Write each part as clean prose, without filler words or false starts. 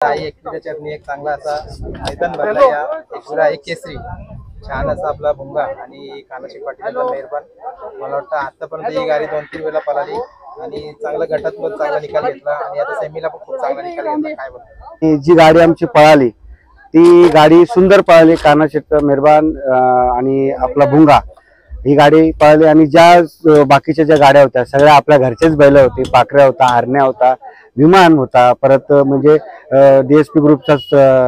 आई एकविरा चरणी एक चांगला असा मैदान भरला या एकविरा एक केसरी छान असा आपला भुंगा आणि कानाशी पाटीलचा मेहरबान। मला वाटतं आतापर्यंत ही गाडी 2-3 वेळा पळाली आणि चांगला गटात पण चांगला निकाल घेतला आणि आता सेमीला पण खूप चांगला निकाल घेतला। काय बोलतो जी गाडी आमची पळाली ती गाडी सुंदर पळाली, कानाशीचा मेहरबान आणि आपला भुंगा ही गाडी पळाली आणि ज्या बाकीच्या ज्या गाड्या होत्या सगळ्या आपल्या घरचेच बैल होते। पाखऱ्या होता, हरण्या होता, विमान होता, परत म्हणजे डीएसपी ग्रुपचा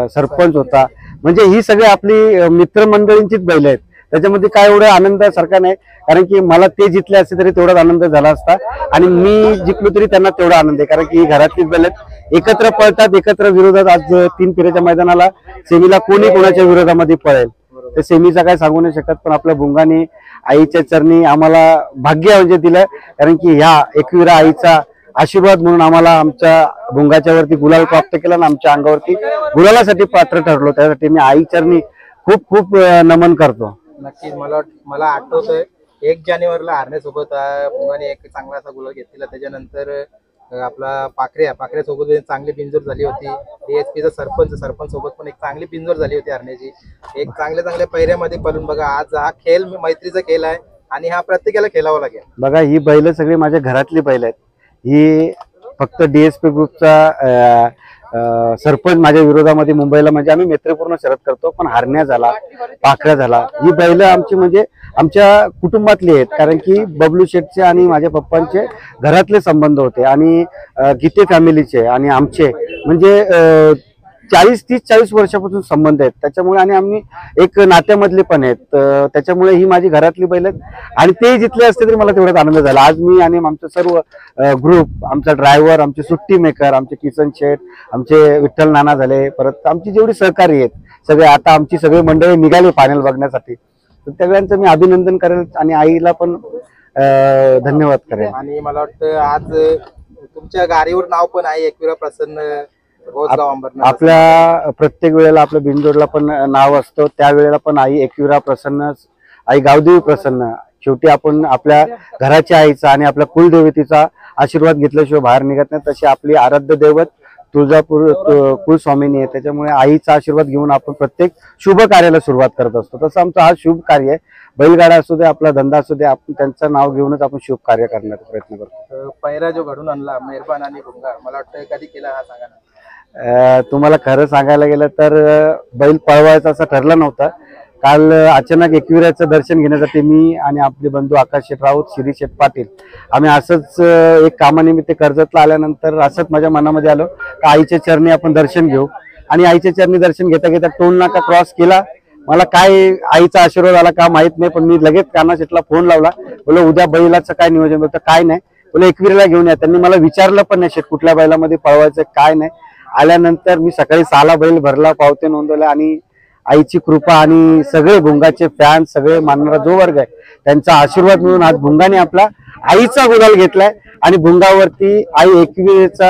सरपंच होता, म्हणजे ही सगळी आपली मित्रमंडळींचीच बैल आहेत। त्याच्यामध्ये काय एवढं आनंदासारखा नाही, कारण की मला ते जिंकले असते तरी तेवढाच आनंद झाला असता आणि मी जिंकलो तरी त्यांना तेवढा आनंद आहे, कारण की ही घरातलीच बैल आहेत, एकत्र पळतात, एकत्र विरोधात। आज 3 फेऱ्याच्या मैदानाला सेमीला कोणी कोणाच्या विरोधामध्ये पळेल तर सेमीचा काय सांगू नाही शकत, पण आपल्या भुंगाने आईच्या चरणी आम्हाला भाग्य म्हणजे दिलं, कारण की ह्या एकविरा आईचा आशीर्वाद म्हणून आम्हाला आमच्या भुंगाच्या वरती गुलाल प्राप्त केला आणि आमच्या अंगावरती गुलालासाठी पात्र ठरलो। त्यासाठी मी आई चरणी खूप खूप नमन करतो। नक्कीच मला आठवतंय 1 जानेवारीला हरण्यासोबत भुंगाने एक चांगला असा गुलाल घेतलेला। त्याच्यानंतर आपला पाखऱ्या सोबत चांगली बिनजोड झाली होती। डीएसपीचा सरपंच सोबत पण एक चांगली बिनजोड झाली होती हरण्याची। एक चांगल्या पहिऱ्यामध्ये पळून बघा, आज हा खेळ मैत्रीचा खेळ आहे आणि हा प्रत्येकाला खेळावा लागेल। बघा ही बैल सगळी माझ्या घरातली बैल आहेत। ही फक्त डीएसपी ग्रुपचा सरपंच माझ्या विरोधामध्ये मुंबईला म्हणजे आम्ही मैत्रीपूर्ण शर्यत करतो, पण हरण्या झाला, पाखऱ्या झाला, ही बैल आमची म्हणजे आमच्या कुटुंबातली आहेत, कारण की बबलू शेठचे आणि माझ्या पप्पांचे घरातले संबंध होते आणि गीते फॅमिलीचे आणि आमचे म्हणजे 30-40 वर्षापासून संबंध आहेत। त्याच्यामुळे आणि आम्ही एक नात्यामधले पण आहेत, त्याच्यामुळे ही माझी घरातली बैल आहेत आणि ते जितले असते तरी मला तेवढाच आनंद झाला। आज मी आणि आमचं सर्व ग्रुप, आमचा ड्रायव्हर, आमचे सुट्टी मेकर, आमचे किसन शेठ, आमचे विठ्ठल नाना झाले, परत आमची जेवढी सहकारी आहेत सगळे, आता आमची सगळी मंडळी निघाली फायनल बघण्यासाठी, तर सगळ्यांचं मी अभिनंदन करेल आणि आईला पण धन्यवाद करेल। आणि मला वाटतं आज तुमच्या गाडीवर नाव पण आहे एकविरा प्रसन्न। आपल्या प्रत्येक वेळेला आपल्या बिनजोडला पण नाव असतं, त्यावेळेला पण आई एकविरा प्रसन्न, आई गावदेवी प्रसन्न। शेवटी आपण आपल्या घराच्या आईचा आणि आपल्या कुलदेवतेचा आशीर्वाद घेतल्याशिवाय बाहेर निघत नाही, तशी आपली आराध्य दैवत तुळजापूर कुलस्वामिनी आहे। त्याच्यामुळे आईचा आशीर्वाद घेऊन आपण प्रत्येक शुभ कार्याला सुरुवात करत असतो। तसं आमचं हा शुभ कार्य आहे, बैलगाडा असू दे, आपला धंदा असू दे, आपण त्यांचं नाव घेऊनच आपण शुभ कार्य करण्याचा प्रयत्न करतो। पहिरा जो घडून आणला मेहरबान आणि भुंगा, मला वाटतं कधी केला हा सांगा ना। तुम्हाला खरं सांगायला गेलं तर बैल पळवायचा असं ठरलं नव्हतं। काल अचानक एकविराचं दर्शन घेण्यासाठी मी आणि आपले बंधू आकाश शेठ राऊत, शिरी शेठ पाटील आम्ही असंच एक कामानिमित्त कर्जतला आल्यानंतर असंच माझ्या मनामध्ये आलं की आईच्या चरणी आपण दर्शन घेऊ, आणि आईच्या चरणी दर्शन घेता घेता टोल नाका क्रॉस केला। मला काय आईचा आशीर्वाद आला का माहित नाही, पण मी लगेच काना शेठला फोन लावला, बोललो उद्या बैलाचं काय नियोजन होतं, काय नाही, बोललो एकविराला घेऊन या। त्यांनी मला विचारलं पण नाही शेठ कुठल्या बैलामध्ये पळवायचं काय नाही। आल्यानंतर मी सकाळी 6ला बैल भरला, पावते नोंदवल्या आणि आईची कृपा आणि सगळे भुंगाचे फॅन, सगळे मानणारा जो वर्ग आहे त्यांचा आशीर्वाद मिळून आज भुंगाने आपला आईचा गुलाल घेतलाय आणि भुंगावरती आई एकविरेचा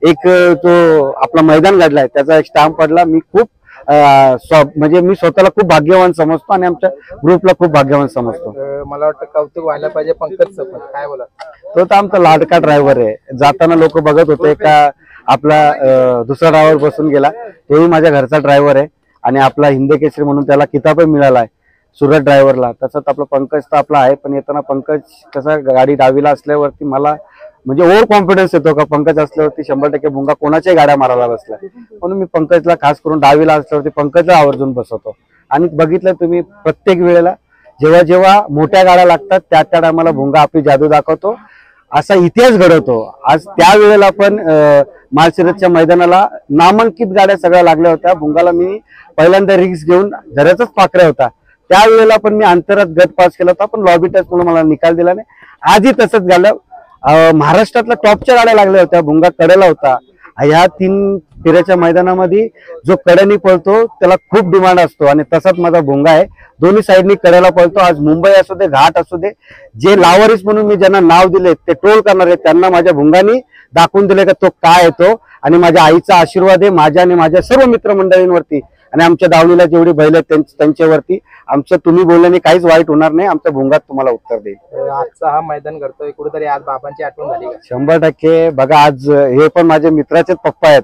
एक जो आपला मैदान घडलाय त्याचा एक स्टॅम्प पडला। मी खूप म्हणजे मी स्वतःला खूप भाग्यवान समजतो आणि आमच्या ग्रुपला खूप भाग्यवान समजतो। मला वाटतं कौतुक व्हायला पाहिजे पंकजचं पण, काय बोला। तो तर आमचा लाडका ड्रायव्हर आहे। जाताना लोक बघत होते का आपला दुसरा ड्रायव्हर बसून गेला, तोही माझ्या घरचा ड्रायव्हर आहे आणि आपला हिंद केसरी म्हणून त्याला किताबही मिळाला आहे सुरत ड्रायव्हरला। तसंच आपला पंकज तर आपला आहे, पण येताना पंकज कसा गाडी डावीला असल्यावरती मला म्हणजे ओव्हर कॉन्फिडन्स येतो का पंकज असल्यावरती 100% भुंगा कोणाच्याही गाड्या मारायला बसला, म्हणून मी पंकजला खास करून डावीला असल्यावरती पंकजला आवर्जून बसवतो। आणि बघितलं तुम्ही प्रत्येक वेळेला जेव्हा जेव्हा मोठ्या गाड्या लागतात त्या टायमाला भुंगा आपली जादू दाखवतो, असा इतिहास घडवतो। आज त्या वेळेला पण माळशिरसच्या मैदानाला नामांकित गाड्या सगळ्या लागल्या होत्या, भुंगाला मी पहिल्यांदा रिक्स घेऊन झऱ्याचाच पाखऱ्या होता, त्यावेळेला पण मी अंतरात गट पास केला होता, पण लॉबी टच म्हणून मला निकाल दिला नाही। आजही तसंच झालं, महाराष्ट्रातल्या टॉपच्या गाड्या लागल्या होत्या, भुंगा कडेला होता। ह्या 3 फेऱ्याच्या मैदानामध्ये जो कडेनी पळतो त्याला खूप डिमांड असतो आणि तसाच माझा भुंगा आहे, दोन्ही साईडनी कडेला पळतो। आज मुंबई असू दे, घाट असू दे, जे लावारिस म्हणून मी ज्यांना नाव दिले ते ट्रोल करणार आहेत त्यांना माझ्या भुंगानी दाखवून दिले का तो काय येतो, आणि माझ्या आईचा आशीर्वाद आहे माझ्या आणि माझ्या सर्व मित्रमंडळींवरती आणि आमच्या दावणीला जेवढी बैल आहेत त्यांच्यावरती। आमचं तुम्ही बोलल्याने काहीच वाईट होणार नाही, आमच्या भुंगात तुम्हाला उत्तर देईल। आजचा हा मैदान करतोय कुठेतरी आज बाबांची आठवण झाली का? 100%। बघा आज हे पण माझे मित्राचेच पप्पा आहेत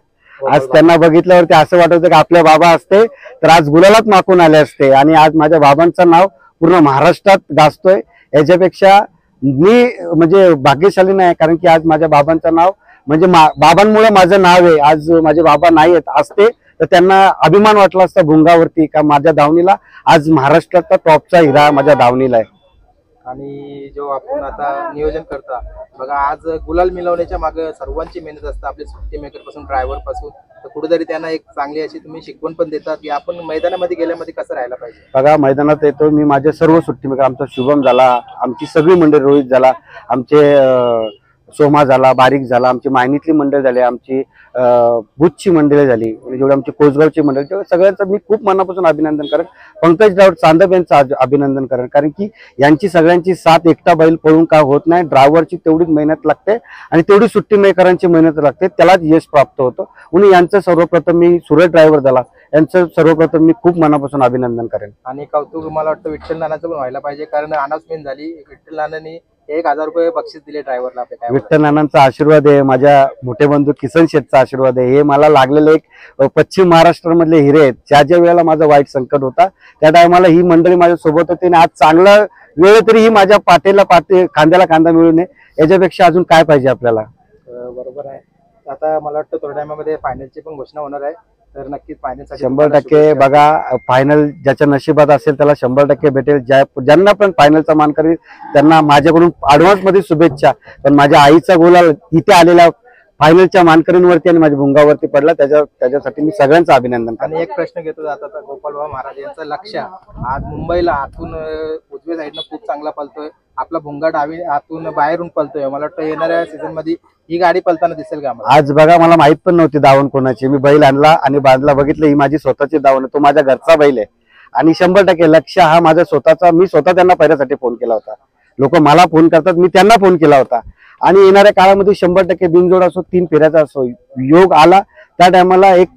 आज त्यांना बघितल्यावरती असं वाटत होतं की आपले बाबा असते तर आज गुलालात माकून आले असते, आणि आज माझ्या बाबांचं नाव पूर्ण महाराष्ट्रात गाजतोय. याच्यापेक्षा मी म्हणजे भाग्यशाली नाही, कारण की आज माझ्या बाबांचं नाव म्हणजे बाबांमुळे माझं नाव आहे. आज माझे बाबा नाही आहेत असते तर त्यांना अभिमान वाटला असता भुंगावरती का माझ्या दावणीला आज महाराष्ट्राचा टॉपचा हिरा माझ्या दावणीला आहे. आणि जो आपण आता नियोजन करता बघा, आज गुलाल मिळवण्याच्या मागे सर्वांची मेहनत असते, आपले सुट्टी मेकर पासून ड्रायव्हर पासून. तर कुठेतरी त्यांना एक चांगली अशी तुम्ही शिकवण पण देतात की आपण मैदानामध्ये गेल्यामध्ये कसं राहायला पाहिजे. बघा, मैदानात येतो मी, माझे सर्व सुट्टी मेकर, आमचा शुभम झाला, आमची सगळी मंडळी, रोहित झाला, आमचे सोमा झाला, बारीक झाला, आमची मायनीतली मंडळ झाली, आमची बुथची मंडळी झाली, जेवढी आमची कोसगावची मंडळी, तेवढ्या सगळ्यांचं मी खूप मनापासून अभिनंदन करेन. पंकज ड्रायव्हर चांदब यांचं अभिनंदन करेन, कारण की यांची सगळ्यांची साथ एकटा बैल पळून का होत नाही. ड्रायव्हरची तेवढीच मेहनत लागते आणि तेवढी सुट्टी मेकरांची मेहनत लागते, त्यालाच यश प्राप्त होतं. म्हणून यांचं सर्वप्रथम मी सुरेश ड्रायव्हर झाला यांचं सर्वप्रथम मी खूप मनापासून अभिनंदन करेन. आणि कौतुक मला वाटतं विठ्ठल नानाचं पण व्हायला पाहिजे, कारण अनाउन्समेंट झाली, विठ्ठल नानांनी 1000 रुपये बक्षीस दिले ड्रायव्हरला. विठ्ठल नानांचा आशीर्वाद आहे, माझ्या मोठे बंधू किसन शेठचा आशीर्वाद आहे. हे मला लागलेले एक पश्चिम महाराष्ट्रामधले हिरे आहेत. ज्या वेळेला माझं वाईट संकट होता त्या टायमाला ही मंडळी माझ्या सोबत होती, आणि आज चांगला वेळ तरी ही माझ्या खांद्याला खांदा मिळून आहे. याच्यापेक्षा अजून काय पाहिजे आपल्याला. बरोबर आहे. आता मला वाटतं थोड्या टायमामध्ये फायनलची पण घोषणा होणार आहे, तर नक्कीच फायनलसाठी 100% बघा, फायनल ज्याच्या नशिबात असेल त्याला 100% भेटेल. ज्यांना पण फायनलचा मान करेल त्यांना माझ्याकडून ऍडव्हान्स मध्ये शुभेच्छा. पण माझ्या आईचा गोला इथे आलेल्या फायनलच्या मानकरींवरती आणि माझ्या भुंगावरती पडला, त्याच्यासाठी मी सगळ्यांचं अभिनंदन करतो. आणि एक प्रश्न घेतो जाता, गोपालभाऊ महाराज यांचं लक्ष आज मुंबईला आतून उजव्या साईडनं खूप चांगला पळतोय, आपला भुंगा डावी आतून बाहेरून पळतोय. मला वाटतं येणाऱ्या सीझन मध्ये ही गाडी पळताना दिसेल का आम्हाला. आज बघा, मला माहित पण नव्हती दावण कोणाची, मी बैल आणला आणि बांधला, बघितलं ही माझी स्वतःची दावण आहे, तो माझ्या घरचा बैल आहे. आणि 100% लक्ष हा माझा स्वतःचा, मी स्वतः त्यांना पहिल्यासाठी फोन केला होता. लोक मला फोन करतात, मी त्यांना फोन केला होता. आणि येणाऱ्या काळामध्ये 100% बिनजोड असो, 3 फेऱ्याचा असो, योग आला त्या टायमाला एक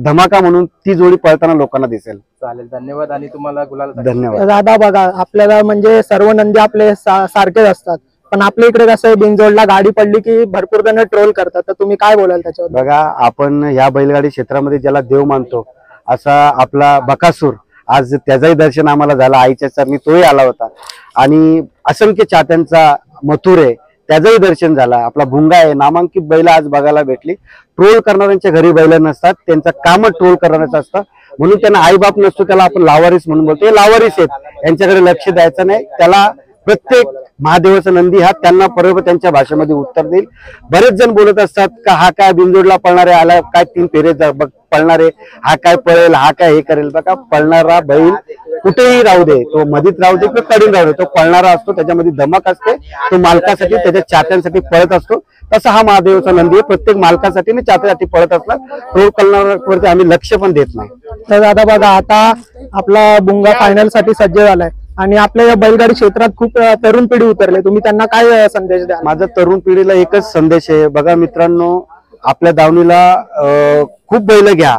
धमाका म्हणून ती जोडी पळताना लोकांना दिसेल. चालेल, धन्यवाद. आणि तुम्हाला गुलाल. धन्यवाद दादा. बघा, आपल्याला म्हणजे सर्व नंदी आपले सारखेच असतात, पण आपल्या इकडे कसं आहे, बिनजोडला गाडी पडली की भरपूर जण ट्रोल करतात, तर तुम्ही काय बोलाल त्याच्यावर. बघा, आपण या बैलगाडी क्षेत्रामध्ये ज्याला देव मानतो असा आपला बकासूर, आज त्याचंही दर्शन आम्हाला झालं, आईच्या चरणी तोही आला होता. आणि असंख्य चाहत्यांचा मथुर आहे, त्याचंही दर्शन झालं. आपला भुंगा आहे, नामांकित बैल आज बघायला भेटली. ट्रोल करणाऱ्यांच्या घरी बैल नसतात, त्यांचं काम ट्रोल करण्याचं असतं, म्हणून त्यांना आईबाप नसतो, त्याला आपण लावारीस म्हणून बोलतो. हे लावारीस आहेत, यांच्याकडे लक्ष द्यायचं नाही. त्याला प्रत्येक महादेवाचा नंदी हा त्यांना बरोबर त्यांच्या भाषेमध्ये उत्तर देईल. बरेच जण बोलत असतात का हा काय बिनजोडला पळणारे आला, काय 3 फेरे पळणारे, हा काय पळेल, हा काय हे करेल. बघा, पळणारा बैल कुठेही राहू दे, तो मधीत राहू दे किंवा कडून राहू दे, तो पळणारा असतो, त्याच्यामध्ये धमक असते, तो मालकासाठी त्याच्या चाहत्यांसाठी पळत असतो. तसा हा महादेवाचा नंदी आहे, प्रत्येक मालकासाठी आणि चाहत्यासाठी पळत असणार. ट्रोल करणाऱ्यांवरती आम्ही लक्ष पण देत नाही. तर दादा बघा, आता आपला भुंगा फायनल साठी सज्ज झालाय आणि आपल्या या बैलगाडी क्षेत्रात खूप तरुण पिढी उतरले, तुम्ही त्यांना काय संदेश द्या. माझा तरुण पिढीला एकच संदेश आहे. बघा मित्रांनो, आपल्या दावणीला खूप बैल घ्या,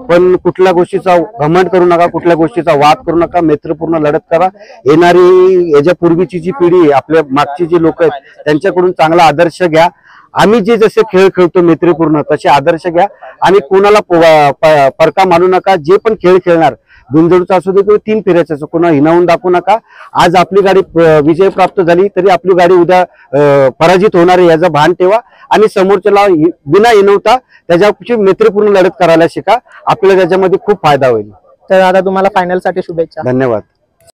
पण कुठल्या गोष्टीचा घमंड करू नका, कुठल्या गोष्टीचा वाद करू नका, मैत्रीपूर्ण लढत करा. येणारी याच्या पूर्वीची जी पिढी आहे, आपल्या मागची जी लोक आहेत, त्यांच्याकडून चांगला आदर्श घ्या. आम्ही जे जसे खेळ खेळतो मैत्रीपूर्ण, तसे आदर्श घ्या. आणि कोणाला परका मानू नका. जे पण खेळ खेळणार, बिनजोडचा असू दे किंवा 3 फेऱ्याचा असो, कोणा हिनावून दाखवू नका. आज आपली गाडी विजय प्राप्त झाली तरी आपली गाडी उद्या पराजित होणार आहे याचं भान ठेवा. आणि समोरच्याला बिना हिनवता त्याच्याशी मैत्रीपूर्ण लढत करायला शिका. आपल्याला त्याच्यामध्ये खूप फायदा होईल. तर दादा, तुम्हाला फायनल साठी शुभेच्छा. धन्यवाद.